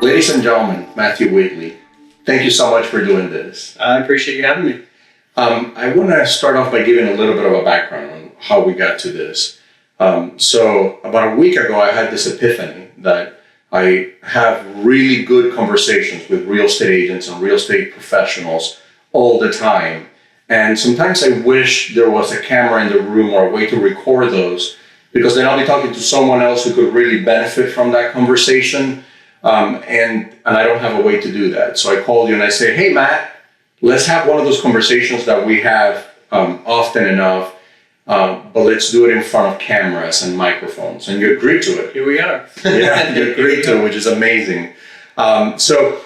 Ladies and gentlemen, Matthew Wheatley, thank you so much for doing this. I appreciate you having me. I want to start off by giving a little bit of a background on how we got to this. So about a week ago, I had this epiphany that I have really good conversations with real estate agents and real estate professionals all the time. And sometimes I wish there was a camera in the room or a way to record those, because then I'll be talking to someone else who could really benefit from that conversation. And I don't have a way to do that. So I called you and I say, hey, Matt, let's have one of those conversations that we have often enough, but let's do it in front of cameras and microphones. And you agreed to it. Here we are. Yeah, you agreed to it, which is amazing. So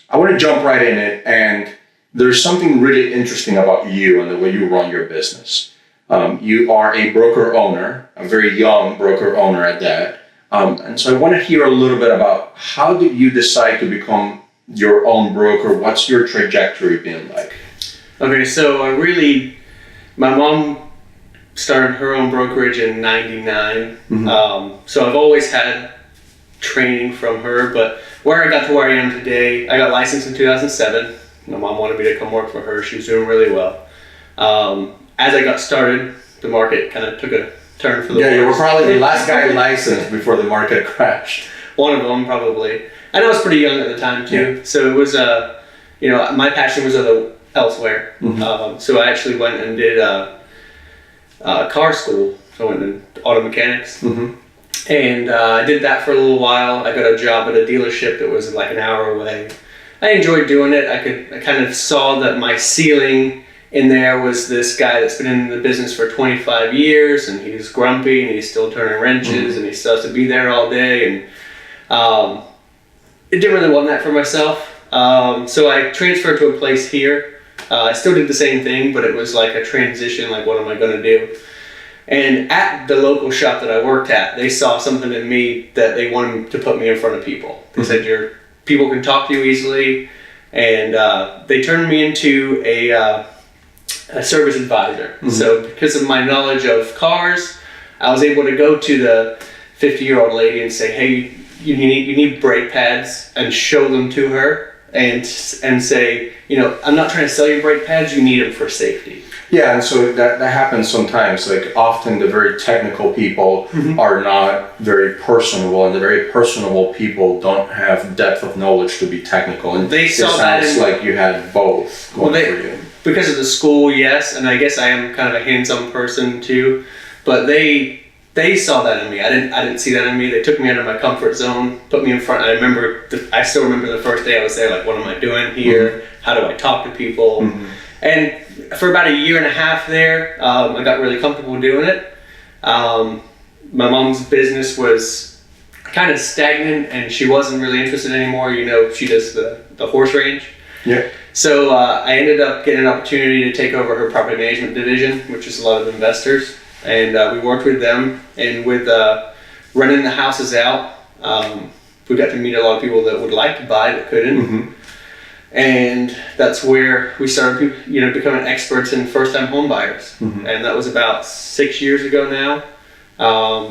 I want to jump right in it. And there's something really interesting about you and the way you run your business. You are a broker owner, a very young broker owner at that. And so I want to hear a little bit about how did you decide to become your own broker? What's your trajectory been like? Okay, so my mom started her own brokerage in '99. Mm-hmm. So I've always had training from her, but where I got to where I am today, I got licensed in 2007. My mom wanted me to come work for her. She was doing really well. As I got started, the market kind of took a turn for the worse. You were probably the last guy licensed before the market crashed. One of them, probably. And I was pretty young at the time, too. Yeah. So it was, my passion was elsewhere. Mm-hmm. So I actually went and did car school. So I went into auto mechanics. Mm-hmm. And I did that for a little while. I got a job at a dealership that was like an hour away. I enjoyed doing it. I kind of saw that my ceiling in there was this guy that's been in the business for 25 years, and he's grumpy, and he's still turning wrenches, mm-hmm. and he still has to be there all day, and it didn't really want that for myself. So I transferred to a place here. I still did the same thing, but it was like a transition, like what am I going to do? And at the local shop that I worked at, they saw something in me that they wanted to put me in front of people. They mm-hmm. said, people can talk to you easily, and they turned me into a service advisor. Mm-hmm. So because of my knowledge of cars, I was able to go to the 50-year-old lady and say, hey, you need brake pads, and show them to her and say, I'm not trying to sell you brake pads, you need them for safety. Yeah, and so that happens sometimes. Like often the very technical people mm-hmm. are not very personable, and the very personable people don't have depth of knowledge to be technical. And they saw that like you had both going for you. Because of the school, yes, and I guess I am kind of a hands-on person too, but they saw that in me. I didn't see that in me. They took me out of my comfort zone, put me in front. I still remember the first day I was there, like, what am I doing here? Mm-hmm. How do I talk to people? Mm-hmm. And for about a year and a half there, I got really comfortable doing it. My mom's business was kind of stagnant, and she wasn't really interested anymore. She does the horse range. Yeah. So I ended up getting an opportunity to take over her property management division, which is a lot of investors. And we worked with them, and with renting the houses out, we got to meet a lot of people that would like to buy that couldn't. Mm-hmm. And that's where we started, becoming experts in first-time home buyers. Mm-hmm. And that was about 6 years ago now.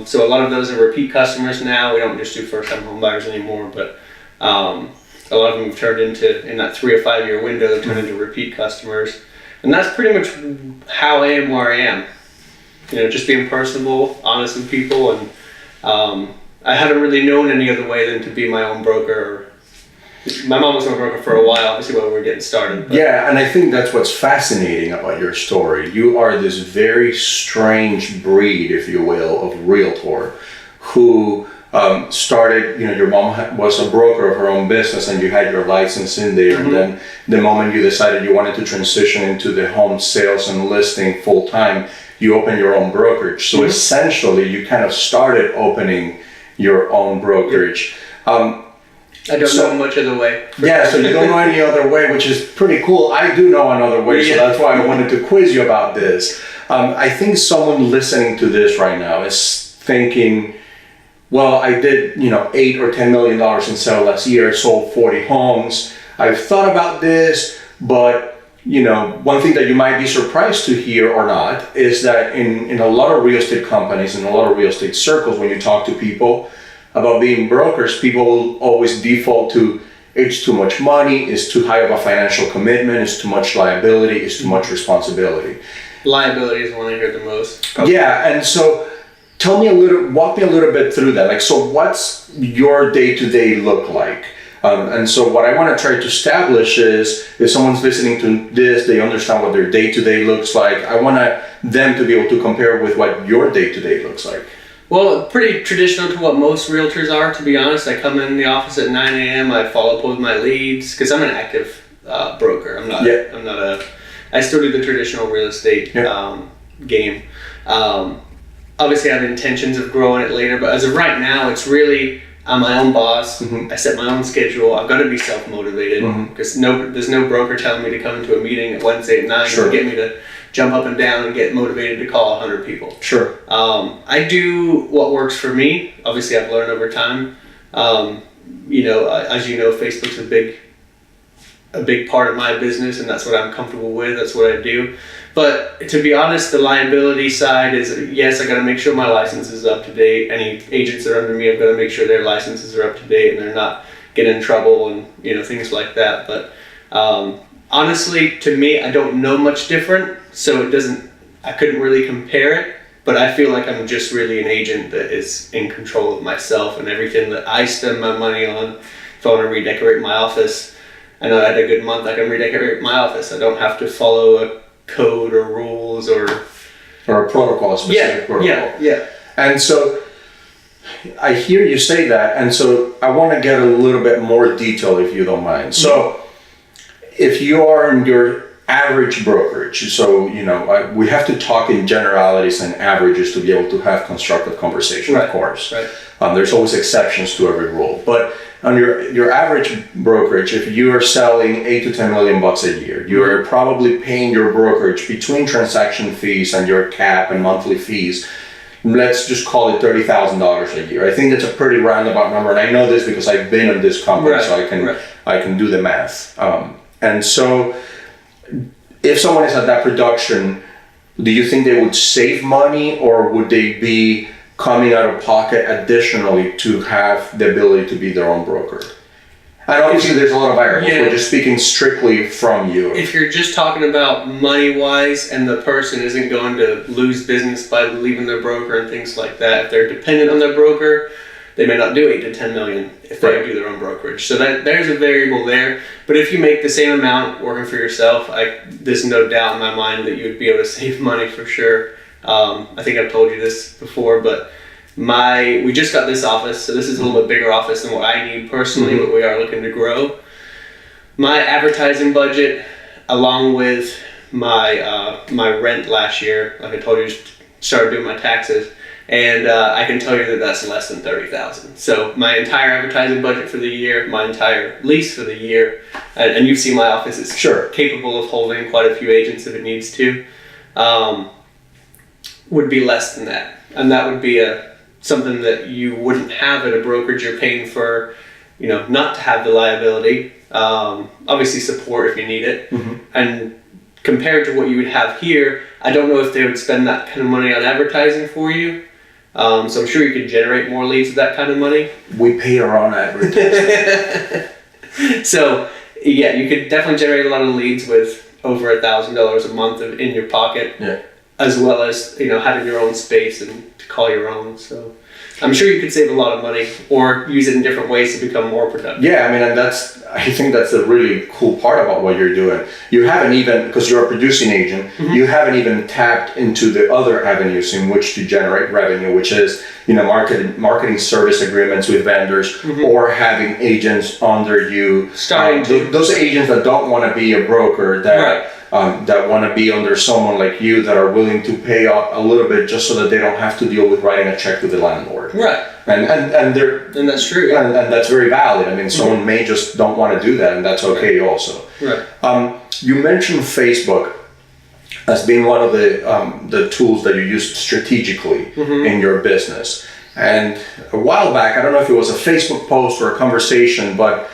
So a lot of those are repeat customers now. We don't just do first-time home buyers anymore, but a lot of them have turned into, in that 3 or 5 year window, they've turned into repeat customers. And that's pretty much how I am where I am. Just being personable, honest with people, and I haven't really known any other way than to be my own broker. My mom was my broker for a while, obviously, while we were getting started. But. Yeah, and I think that's what's fascinating about your story. You are this very strange breed, if you will, of realtor who started, your mom was a broker of her own business, and you had your license in there. Mm-hmm. And then the moment you decided you wanted to transition into the home sales and listing full time, you opened your own brokerage. So mm-hmm. essentially, you kind of started opening your own brokerage. I don't know much other way. Yeah, so you don't know any other way, which is pretty cool. I do know another way, so that's why I wanted to quiz you about this. I think someone listening to this right now is thinking, well, I did, $8 or $10 million in sales last year, sold 40 homes. I've thought about this, but one thing that you might be surprised to hear or not is that in a lot of real estate companies, in a lot of real estate circles, when you talk to people, about being brokers, people will always default to it's too much money, it's too high of a financial commitment, it's too much liability, it's too much responsibility. Liability is the one I hear the most. Yeah, and so walk me a little bit through that. Like, so what's your day-to-day look like? And so what I want to try to establish is, if someone's listening to this, they understand what their day-to-day looks like. I want them to be able to compare with what your day-to-day looks like. Well, pretty traditional to what most realtors are, to be honest. I come in the office at 9 a.m. I follow up with my leads because I'm an active broker. I still do the traditional real estate game. Obviously, I have intentions of growing it later, but as of right now, it's really I'm my own boss. I set my own schedule. I've got to be self-motivated because there's no broker telling me to come into a meeting at Wednesday at 9 to get me to jump up and down and get motivated to call 100 people. Sure. I do what works for me. Obviously, I've learned over time. As you know, Facebook's a big part of my business, and that's what I'm comfortable with. That's what I do. But to be honest, the liability side is, yes, I got to make sure my license is up to date. Any agents that are under me, I've got to make sure their licenses are up to date and they're not getting in trouble and things like that. But honestly, to me, I don't know much different, so I couldn't really compare it. But I feel like I'm just really an agent that is in control of myself and everything that I spend my money on. If I want to redecorate my office, I know I had a good month, I can redecorate my office. I don't have to follow a code or rules or a protocol, a specific protocol. Yeah. And so I hear you say that, and so I want to get a little bit more detail, if you don't mind. So if you are in your average brokerage, so we have to talk in generalities and averages to be able to have constructive conversation, of course. Right. There's always exceptions to every rule, but on your average brokerage, if you are selling $8 to $10 million a year, you are probably paying your brokerage between transaction fees and your cap and monthly fees. Let's just call it $30,000 a year. I think that's a pretty roundabout number, and I know this because I've been in this company, so I can do the math. And so, if someone is at that production, do you think they would save money, or would they be coming out of pocket additionally to have the ability to be their own broker? And obviously there's a lot of variables. We're just speaking strictly from you. If you're just talking about money-wise and the person isn't going to lose business by leaving their broker and things like that, if they're dependent on their broker, they may not do 8 to 10 million if they do their own brokerage. So there's a variable there. But if you make the same amount working for yourself, there's no doubt in my mind that you would be able to save money for sure. I think I've told you this before, but we just got this office, so this is a little bit bigger office than what I need personally, but we are looking to grow. My advertising budget, along with my rent last year, like I told you, just started doing my taxes, and I can tell you that that's less than $30,000. So my entire advertising budget for the year, my entire lease for the year, and you've seen my office, it's capable of holding quite a few agents if it needs to, would be less than that. And that would be something that you wouldn't have at a brokerage. You're paying for, not to have the liability, obviously support if you need it. And compared to what you would have here, I don't know if they would spend that kind of money on advertising for you. So I'm sure you could generate more leads with that kind of money. We pay our own advertising. So yeah, you could definitely generate a lot of leads with over $1,000 a month in your pocket. Yeah. As well as having your own space and to call your own. So I'm sure you could save a lot of money or use it in different ways to become more productive. Yeah, I mean, and I think that's a really cool part about what you're doing. You haven't even, because you're a producing agent, you haven't even tapped into the other avenues in which to generate revenue, which is marketing service agreements with vendors or having agents under you. Those agents that don't want to be a broker, that want to be under someone like you, that are willing to pay up a little bit just so that they don't have to deal with writing a check to the landlord. Right. And that's true. Yeah. And that's very valid. I mean, someone may just don't want to do that, and that's okay also. Right. You mentioned Facebook as being one of the tools that you use strategically in your business. And a while back, I don't know if it was a Facebook post or a conversation, but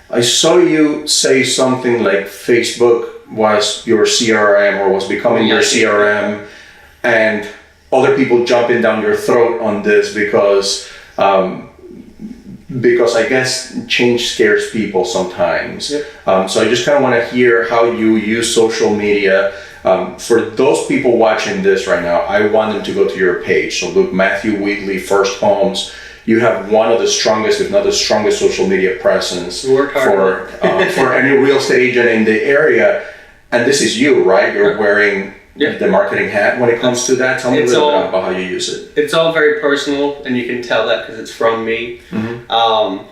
I saw you say something like Facebook was your CRM or was becoming your CRM, and other people jumping down your throat on this because because I guess change scares people sometimes. Yep. So I just kind of want to hear how you use social media. For those people watching this right now, I want them to go to your page. So look, Matthew Wheatley, First Homes. You have one of the strongest, if not the strongest, social media presence for any real estate agent in the area. And this is you, right? You're wearing the marketing hat when it comes to that. Tell me a little bit about how you use it. It's all very personal, and you can tell that because it's from me. Mm-hmm.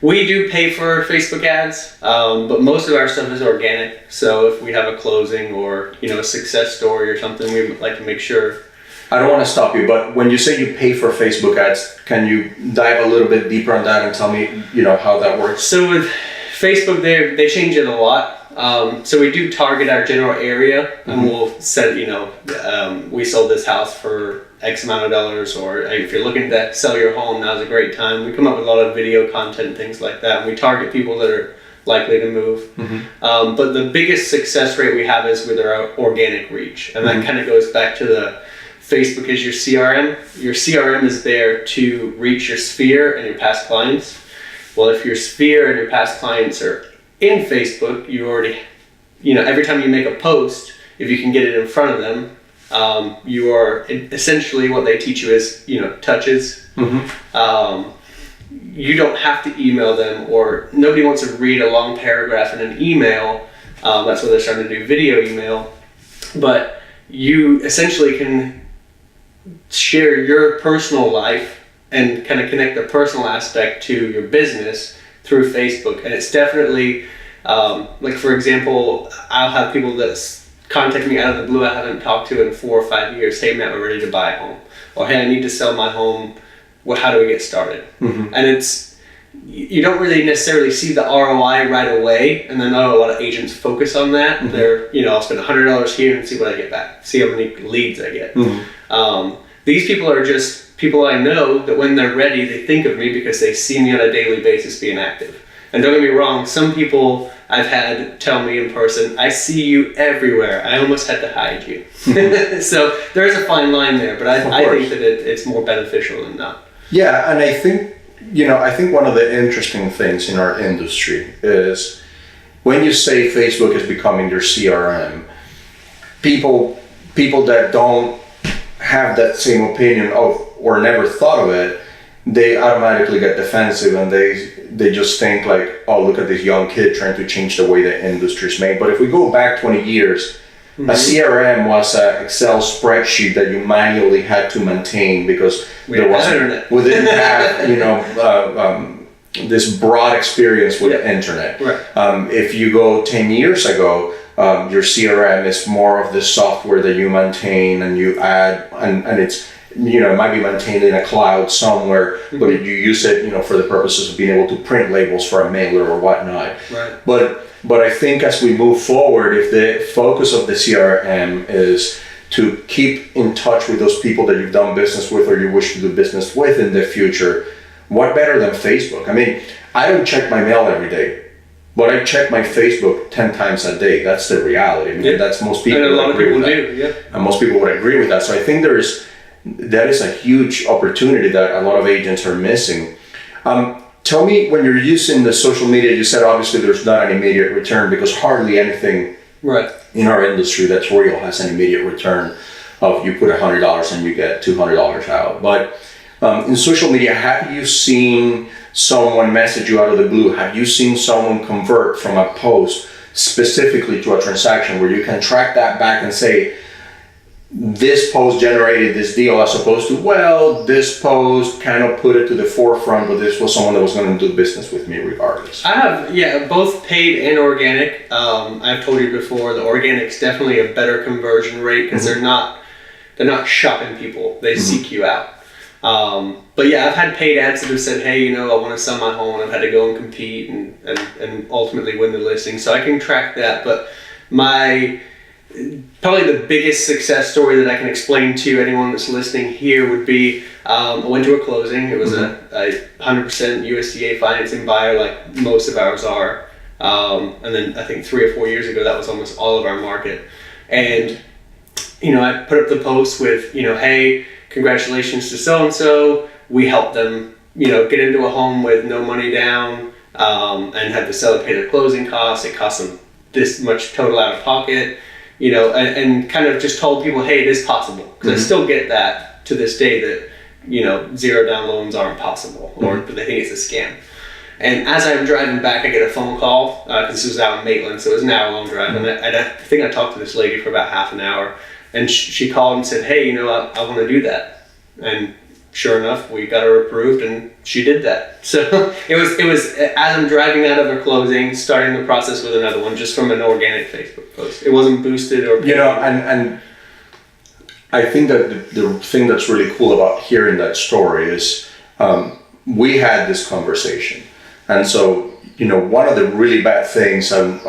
We do pay for Facebook ads, but most of our stuff is organic. So if we have a closing or a success story or something, we like to make sure. I don't want to stop you, but when you say you pay for Facebook ads, can you dive a little bit deeper on that and tell me, how that works? So with Facebook, they change it a lot. So we do target our general area, and we'll set, we sold this house for X amount of dollars, or if you're looking to sell your home, now's a great time. We come up with a lot of video content, things like that, and we target people that are likely to move. But the biggest success rate we have is with our organic reach, and that kind of goes back to the Facebook is your CRM. Your CRM is there to reach your sphere and your past clients. Well, if your sphere and your past clients are in Facebook, you already, every time you make a post, if you can get it in front of them, you are essentially, what they teach you is, touches. You don't have to email them, or nobody wants to read a long paragraph in an email. That's why they're starting to do video email. But you essentially can share your personal life and kind of connect the personal aspect to your business through Facebook. And it's definitely, like for example, I'll have people that contact me out of the blue I haven't talked to in 4 or 5 years. Hey Matt, we're ready to buy a home. Or hey, I need to sell my home. Well, how do we get started? And you don't really necessarily see the ROI right away, and then a lot of agents focus on that. They're, I'll spend $100 here and see what I get back, see how many leads I get. These people are just people I know that when they're ready, they think of me because they see me on a daily basis being active. And don't get me wrong, some people I've had tell me in person, I see you everywhere. I almost had to hide you. So there's a fine line there, but I think that it's more beneficial than not. Yeah, and I think one of the interesting things in our industry is when you say Facebook is becoming your CRM, people that don't have that same opinion of or never thought of it, they automatically get defensive and they just think like, oh, look at this young kid trying to change the way the industry is made. But if we go back 20 years, a CRM was an Excel spreadsheet that you manually had to maintain because we didn't have this broad experience with the internet. Right. If you go 10 years ago, your CRM is more of the software that you maintain and you add, and it's it might be maintained in a cloud somewhere, but you use it for the purposes of being able to print labels for a mailer or whatnot. Right. But I think as we move forward, if the focus of the CRM is to keep in touch with those people that you've done business with or you wish to do business with in the future, what better than Facebook? I mean, I don't check my mail every day, but I check my Facebook 10 times a day. That's the reality. I mean, that's most people. And a lot of people do, and most people would agree with that. So I think that is a huge opportunity that a lot of agents are missing. Tell me, when you're using the social media, you said obviously there's not an immediate return because hardly anything in our industry that's real has an immediate return of you put $100 and you get $200 out. But in social media, have you seen someone message you out of the blue? Have you seen someone convert from a post specifically to a transaction where you can track that back and say, this post generated this deal, as opposed to, well, this post kind of put it to the forefront, but this was someone that was going to do business with me regardless? I have, both paid and organic. I've told you before, the organic's definitely a better conversion rate because they're not shopping people. They seek you out. But yeah, I've had paid ads that have said, hey, I want to sell my home, and I've had to go and compete and ultimately win the listing. So I can track that. But probably the biggest success story that I can explain to anyone that's listening here would be, I went to a closing. It was a 100% USDA financing buyer, like most of ours are. And then I think 3 or 4 years ago, that was almost all of our market. And, I put up the post with, hey, congratulations to so-and-so. We helped them, get into a home with no money down, and have the seller pay their closing costs. It costs them this much total out of pocket, and kind of just told people, hey, it is possible. Because I still get that to this day that, zero down loans aren't possible, or they think it's a scam. And as I'm driving back, I get a phone call, because this was out in Maitland, so it was an hour-long drive, and I think I talked to this lady for about half an hour, and she called and said, hey, I want to do that. And sure enough, we got her approved, and she did that. So it was as I'm driving out of her closing, starting the process with another one, just from an organic Facebook post. It wasn't boosted or paid. And I think that the thing that's really cool about hearing that story is we had this conversation. And so, one of the really bad things of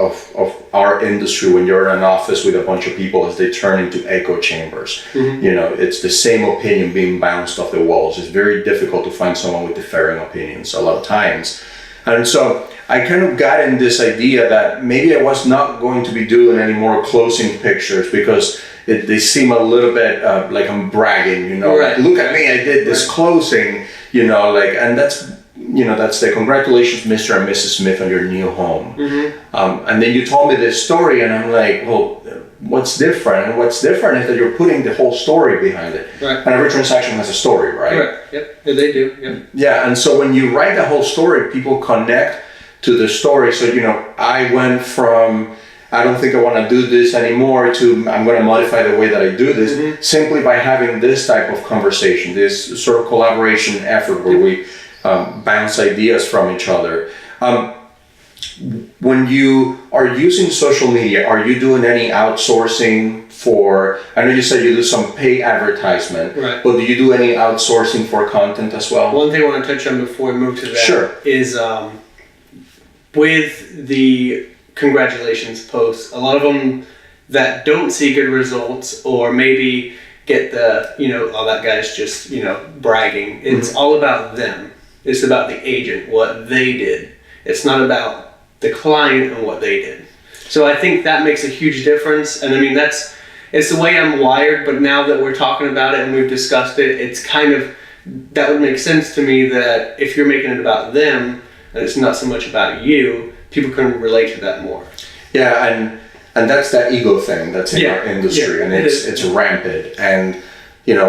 our industry when you're in an office with a bunch of people is they turn into echo chambers. It's the same opinion being bounced off the walls. It's very difficult to find someone with differing opinions a lot of times. And so I kind of got in this idea that maybe I was not going to be doing any more closing pictures because they seem a little bit like I'm bragging, Right. Like, look at me, I did this closing, and that's the congratulations, Mr. and Mrs. Smith, on your new home. And then you told me this story, and I'm like, well, what's different? And what's different is that you're putting the whole story behind it. Right. And every transaction has a story, right? Right. Yep. Yeah, they do. Yep. Yeah, and so when you write the whole story, people connect to the story. So, I went from, I don't think I want to do this anymore, to I'm going to modify the way that I do this, simply by having this type of conversation, this sort of collaboration effort where we bounce ideas from each other. When you are using social media, are you doing any outsourcing for, I know you said you do some paid advertisement, right. But do you do any outsourcing for content as well? One thing I want to touch on before we move to that Sure. is with the congratulations posts, a lot of them that don't see good results, or maybe get the, oh, that guy's just, bragging. It's all about them. It's about the agent, what they did. It's not about the client and what they did. So I think that makes a huge difference. And I mean, it's the way I'm wired, but now that we're talking about it and we've discussed it, it's kind of, that would make sense to me that if you're making it about them and it's not so much about you, people can relate to that more. Yeah, and that's that ego thing that's in our industry, and it's rampant. And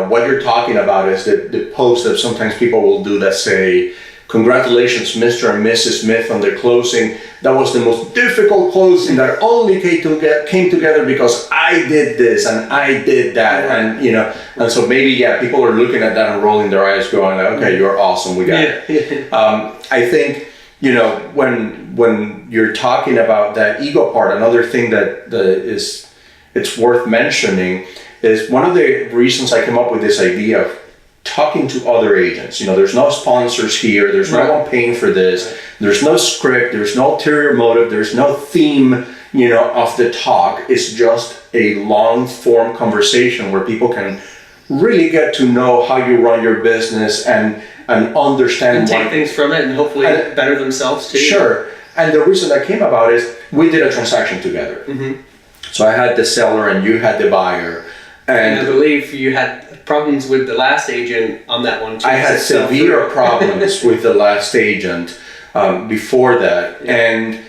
what you're talking about is the post that sometimes people will do that say, congratulations, Mr. and Mrs. Smith, on their closing. That was the most difficult closing that only came together because I did this and I did that. Right. And so maybe, people are looking at that and rolling their eyes going, okay, you're awesome, we got it. I think, when you're talking about that ego part, another thing that it's worth mentioning is one of the reasons I came up with this idea of talking to other agents. There's no sponsors here, there's no one paying for this, there's no script, there's no ulterior motive, there's no theme, of the talk. It's just a long form conversation where people can really get to know how you run your business and understand and take things from it and hopefully better themselves too. Sure. And the reason that came about is we did a transaction together. So I had the seller and you had the buyer. And I believe you had problems with the last agent on that one too. I had severe problems with the last agent before that. Yeah. And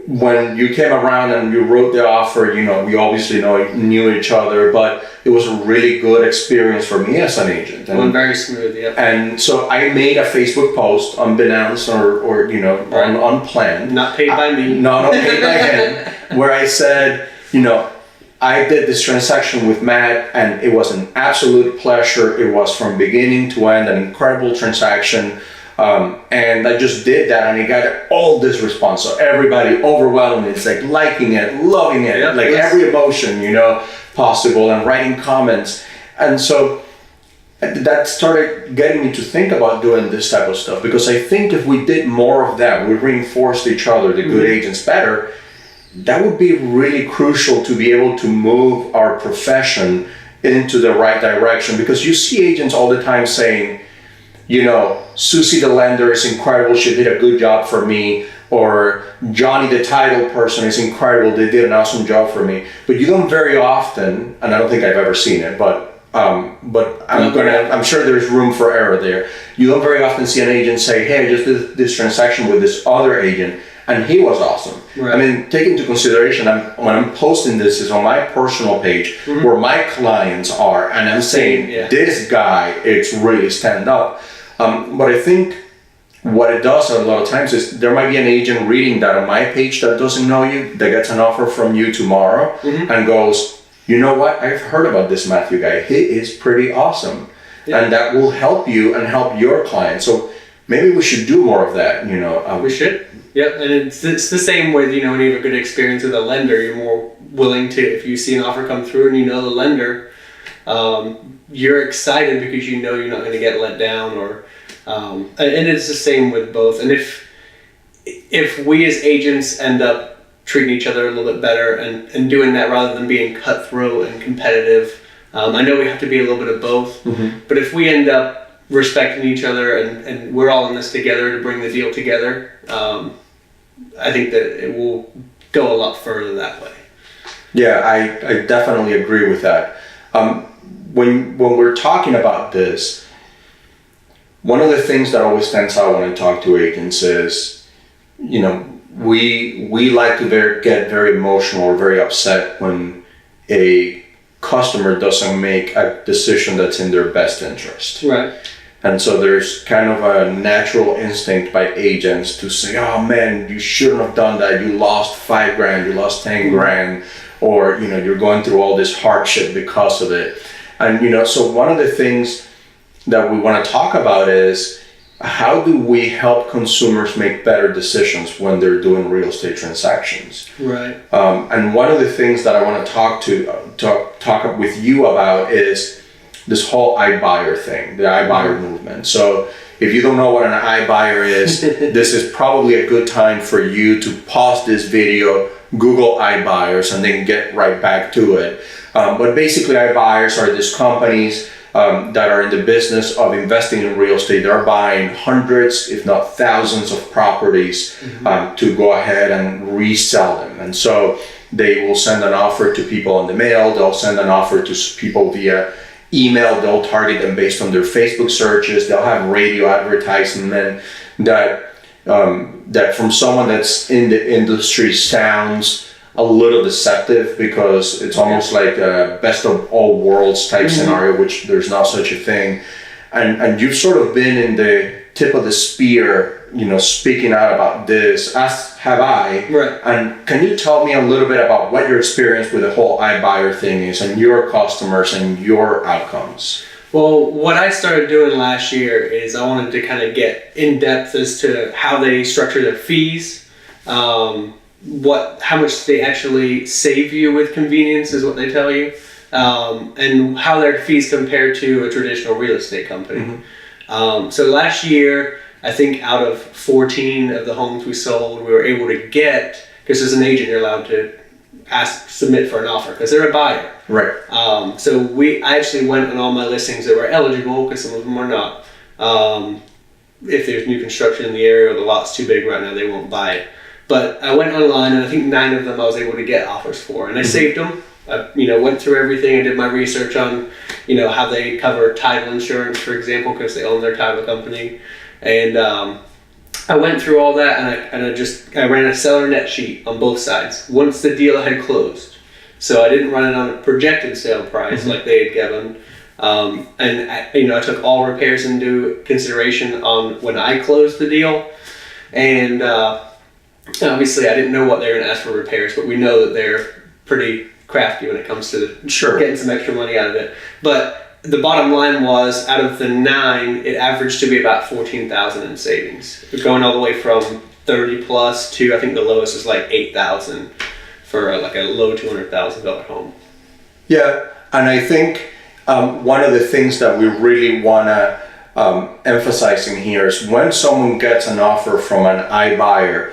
when you came around and you wrote the offer, we obviously knew each other, but it was a really good experience for me as an agent. And very smooth, yeah. And so I made a Facebook post unbeknownst or unplanned. Not paid by me. Not paid by him, where I said, I did this transaction with Matt and it was an absolute pleasure. It was from beginning to end an incredible transaction. And I just did that and I got all this response. So everybody overwhelmingly, it's like liking it, loving it, every emotion, possible, and writing comments. And so that started getting me to think about doing this type of stuff, because I think if we did more of that, we reinforced each other, the good agents better, that would be really crucial to be able to move our profession into the right direction. Because you see agents all the time saying, Susie the lender is incredible, she did a good job for me, or Johnny the title person is incredible, they did an awesome job for me. But you don't very often, and I don't think I've ever seen it, but but I'm sure there's room for error there. You don't very often see an agent say, "Hey, I just did this transaction with this other agent, and he was awesome." Right. I mean, take into consideration, when I'm posting this is on my personal page where my clients are, and I'm saying, this guy, it's really stand up. But I think what it does a lot of times is there might be an agent reading that on my page that doesn't know you, that gets an offer from you tomorrow and goes, "You know what? I've heard about this Matthew guy. He is pretty awesome." Yeah. And that will help you and help your client. So maybe we should do more of that, We should. Yep, and it's the same with, when you have a good experience with a lender, you're more willing to, if you see an offer come through and you know the lender, you're excited because you know you're not going to get let down, or and it's the same with both. And if we as agents end up treating each other a little bit better and doing that rather than being cutthroat and competitive, I know we have to be a little bit of both, but if we end up respecting each other and we're all in this together to bring the deal together, I think that it will go a lot further that way. Yeah, I definitely agree with that. When we're talking about this, one of the things that always stands out when I talk to agents is, we like to get very emotional or very upset when a customer doesn't make a decision that's in their best interest. Right. And so there's kind of a natural instinct by agents to say, "Oh man, you shouldn't have done that. You lost $5,000, you lost 10 grand, or you're going through all this hardship because of it." And so one of the things that we want to talk about is, how do we help consumers make better decisions when they're doing real estate transactions? Right. And one of the things that I want to talk with you about is this whole iBuyer thing, the iBuyer movement. So if you don't know what an iBuyer is, this is probably a good time for you to pause this video, Google iBuyers, and then get right back to it. But basically, iBuyers are these companies that are in the business of investing in real estate. They're buying hundreds, if not thousands, of properties to go ahead and resell them. And so they will send an offer to people in the mail. They'll send an offer to people via email. They'll target them based on their Facebook searches. They'll have radio advertisement that from someone that's in the industry sounds a little deceptive, because it's almost like a best of all worlds type scenario, which there's not such a thing. And you've sort of been in the tip of the spear, speaking out about this, as have I. Right. And can you tell me a little bit about what your experience with the whole iBuyer thing is, and your customers and your outcomes? Well, what I started doing last year is I wanted to kind of get in depth as to how they structure their fees, how much they actually save you with convenience is what they tell you, and how their fees compare to a traditional real estate company. So last year, I think out of 14 of the homes we sold, we were able to get, because as an agent you're allowed to submit for an offer because they're a buyer. Right. So I actually went on all my listings that were eligible, because some of them were not. If there's new construction in the area or the lot's too big right now, they won't buy it. But I went online, and I think 9 of them I was able to get offers for, and I saved them. I went through everything and did my research on how they cover title insurance, for example, because they own their title company. And I went through all that, and I ran a seller net sheet on both sides once the deal had closed. So I didn't run it on a projected sale price like they had given. And I took all repairs into consideration on when I closed the deal. And obviously I didn't know what they were going to ask for repairs, but we know that they're pretty crafty when it comes to getting some extra money out of it. But the bottom line was, out of the 9, it averaged to be about $14,000 in savings, going all the way from 30 plus to, I think the lowest was like 8,000 for like a low $200,000 home. Yeah, and I think one of the things that we really want to emphasize in here is when someone gets an offer from an iBuyer,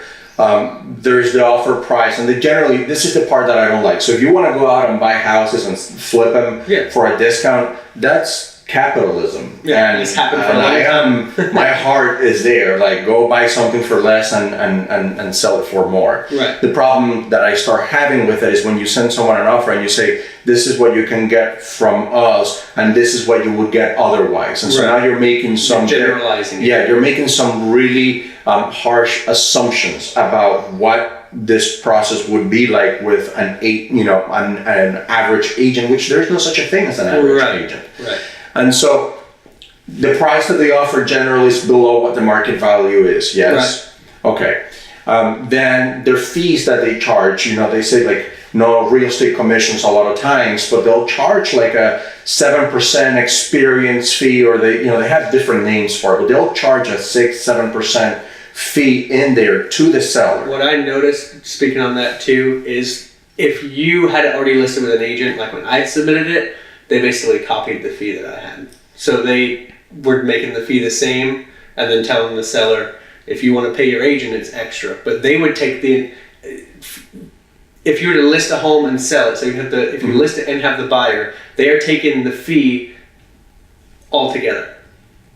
there's the offer price, and generally this is the part that I don't like. So if you want to go out and buy houses and flip them for a discount, that's capitalism. Yeah, and it's happened for a long time. My heart is there. Like, go buy something for less and sell it for more. Right. The problem that I start having with it is when you send someone an offer and you say, this is what you can get from us, and this is what you would get otherwise. And so Right. now you're making some generalizing. Yeah, you're making some really harsh assumptions about what this process would be like with an average agent, which there's no such a thing as an average agent. Right. And so the price that they offer generally is below what the market value is. Yes. Right. Okay. Then their fees that they charge, they say like no real estate commissions a lot of times, but they'll charge like a 7% experience fee, or they have different names for it, but they'll charge a 6-7% fee in there to the seller. What I noticed, speaking on that too, is if you had it already listed with an agent, like when I submitted it, they basically copied the fee that I had. So they were making the fee the same and then telling the seller, if you want to pay your agent, it's extra. But they would take if you were to list a home and sell it, so if you list it and have the buyer, they are taking the fee altogether.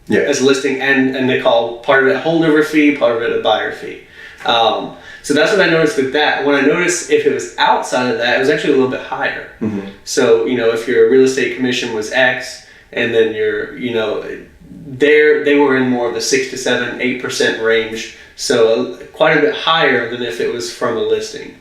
Yeah. As listing, and they call part of it a holdover fee, part of it a buyer fee. So that's what I noticed with that. When I noticed if it was outside of that, it was actually a little bit higher. Mm-hmm. So, if your real estate commission was X, and then they were in more of the 6 to 7, 8% range. So quite a bit higher than if it was from a listing.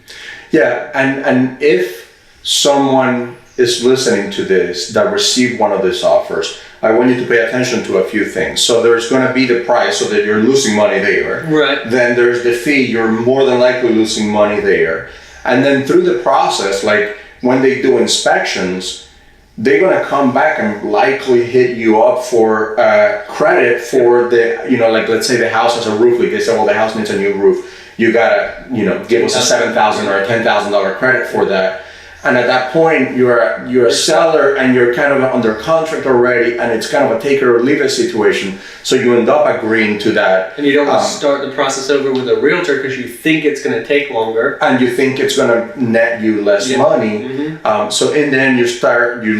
Yeah, and if someone is listening to this that received one of these offers, I want you to pay attention to a few things. So there's going to be the price, so that you're losing money there. Right. Then there's the fee, you're more than likely losing money there. And then through the process, like when they do inspections, they're going to come back and likely hit you up for credit for the, like let's say the house has a roof leak. They say, well, the house needs a new roof. You got to, give us a $7,000 or a $10,000 credit for that. And at that point, you're a seller and you're kind of under contract already, and it's kind of a take it or leave it situation. So you end up agreeing to that. And you don't want to start the process over with a realtor because you think it's going to take longer. And you think it's going to net you less money. Mm-hmm. So in the end, you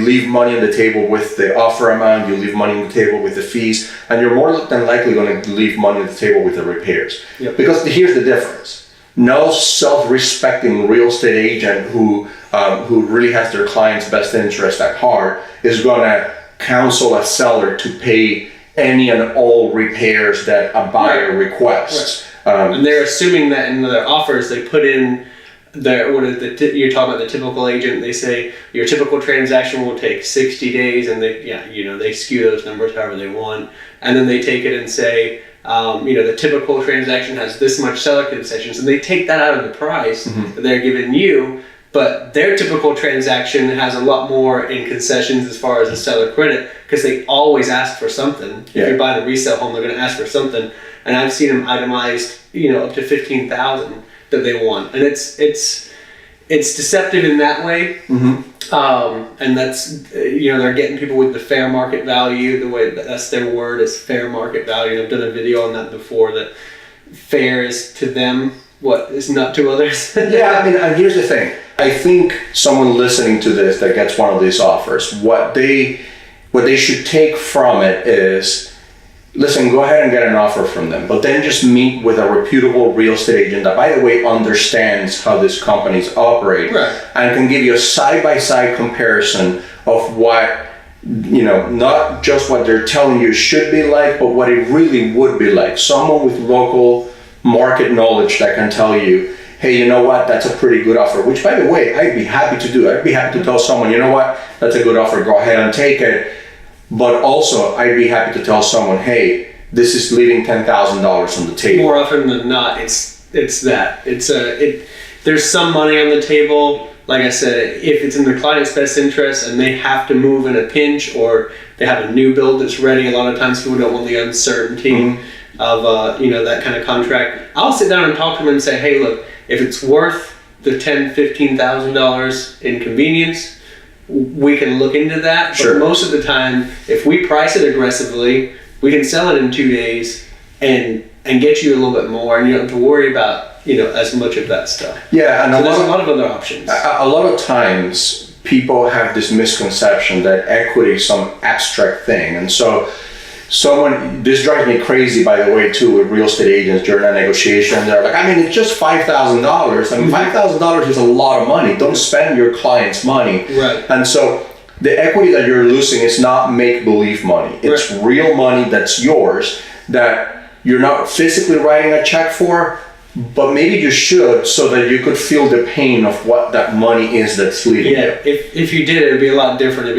leave money on the table with the offer amount, you leave money on the table with the fees, and you're more than likely going to leave money on the table with the repairs. Yep. Because here's the difference. No self-respecting real estate agent who really has their client's best interest at heart is going to counsel a seller to pay any and all repairs that a buyer requests. Right. And they're assuming that in their offers they put in you're talking about the typical agent. They say your typical transaction will take 60 days, and they skew those numbers however they want, and then they take it and say, the typical transaction has this much seller concessions, and they take that out of the price that they're giving you, but their typical transaction has a lot more in concessions as far as the seller credit, because they always ask for something. Yeah. If you're buying a resale home, they're going to ask for something, and I've seen them itemized, up to $15,000 that they want, and it's deceptive in that way. And that's they're getting people with the fair market value. The way that's their word is fair market value. I've done a video on that before. That fair is to them what is not to others. Yeah, and here's the thing. I think someone listening to this that gets one of these offers, what they should take from it is, listen, go ahead and get an offer from them, but then just meet with a reputable real estate agent that, by the way, understands how these companies operate, right, and can give you a side-by-side comparison of what, not just what they're telling you should be like, but what it really would be like. Someone with local market knowledge that can tell you, hey, you know what, that's a pretty good offer, which, by the way, I'd be happy to do. I'd be happy to tell someone, you know what, that's a good offer, go ahead and take it. But also, I'd be happy to tell someone, hey, this is leaving $10,000 on the table. More often than not, it's that. There's some money on the table. Like I said, if it's in the client's best interest and they have to move in a pinch, or they have a new build that's ready, a lot of times people don't want the uncertainty of that kind of contract. I'll sit down and talk to them and say, hey, look, if it's worth the $10,000, $15,000 inconvenience, we can look into that. Sure. But most of the time, if we price it aggressively, we can sell it in 2 days and get you a little bit more, and you don't have to worry about as much of that stuff. Yeah, and so there's a lot of other options. A lot of times people have this misconception that equity is some abstract thing. And so this drives me crazy, by the way, too, with real estate agents during a negotiation. They're like, I mean, it's just $5,000. I mean, $5,000 is a lot of money. Don't spend your client's money. Right. And so the equity that you're losing is not make-believe money. It's real money that's yours, that you're not physically writing a check for, but maybe you should, so that you could feel the pain of what that money is that's leading you. If you did, it'd be a lot different.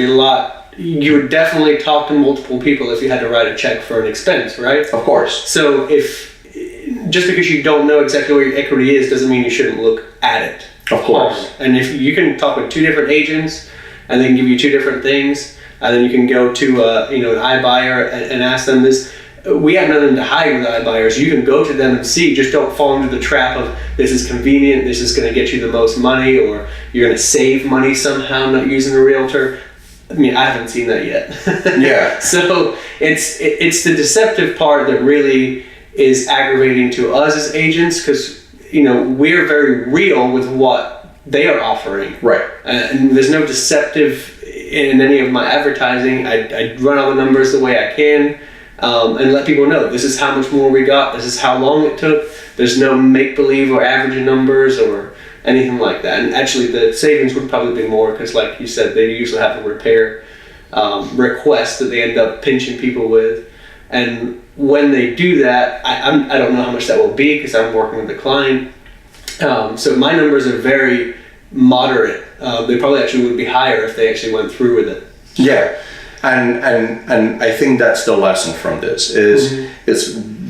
You would definitely talk to multiple people if you had to write a check for an expense, right? Of course. So just because you don't know exactly where your equity is doesn't mean you shouldn't look at it. Of course. And if you can talk with two different agents, and they can give you two different things, and then you can go to an iBuyer and ask them this. We have nothing to hide with iBuyers. You can go to them and see. Just don't fall into the trap of this is convenient, this is going to get you the most money, or you're going to save money somehow not using a realtor. I mean, I haven't seen that yet. Yeah. So it's the deceptive part that really is aggravating to us as agents, because we're very real with what they are offering. Right. And there's no deceptive in any of my advertising. I run all the numbers the way I can. And let people know this is how much more we got, this is how long it took. There's no make-believe or average numbers or anything like that. And actually the savings would probably be more, because like you said, they usually have a repair request that they end up pinching people with. And when they do that, I don't know how much that will be, because I'm working with the client. So my numbers are very moderate. They probably actually would be higher if they actually went through with it. Yeah. And I think that's the lesson from this is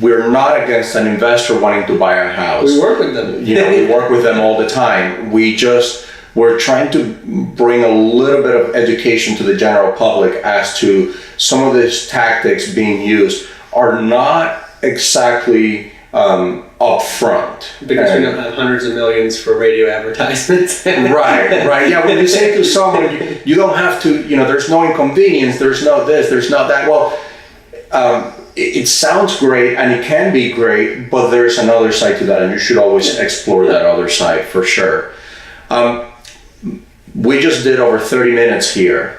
we're not against an investor wanting to buy a house. We work with them. We work with them all the time. We're trying to bring a little bit of education to the general public as to some of these tactics being used are not exactly upfront. Because we don't have hundreds of millions for radio advertisements. Right. Yeah, when you say to someone, you don't have to, there's no inconvenience, there's no this, there's no that. Well, it sounds great and it can be great, but there's another side to that, and you should always explore that other side for sure. We just did over 30 minutes here.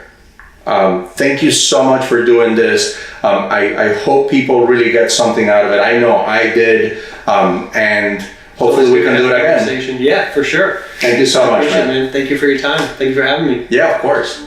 Thank you so much for doing this. I hope people really get something out of it. I know I did, and hopefully we can do it again. Yeah, for sure. Thank you so much, man. Thank you for your time. Thank you for having me. Yeah, of course.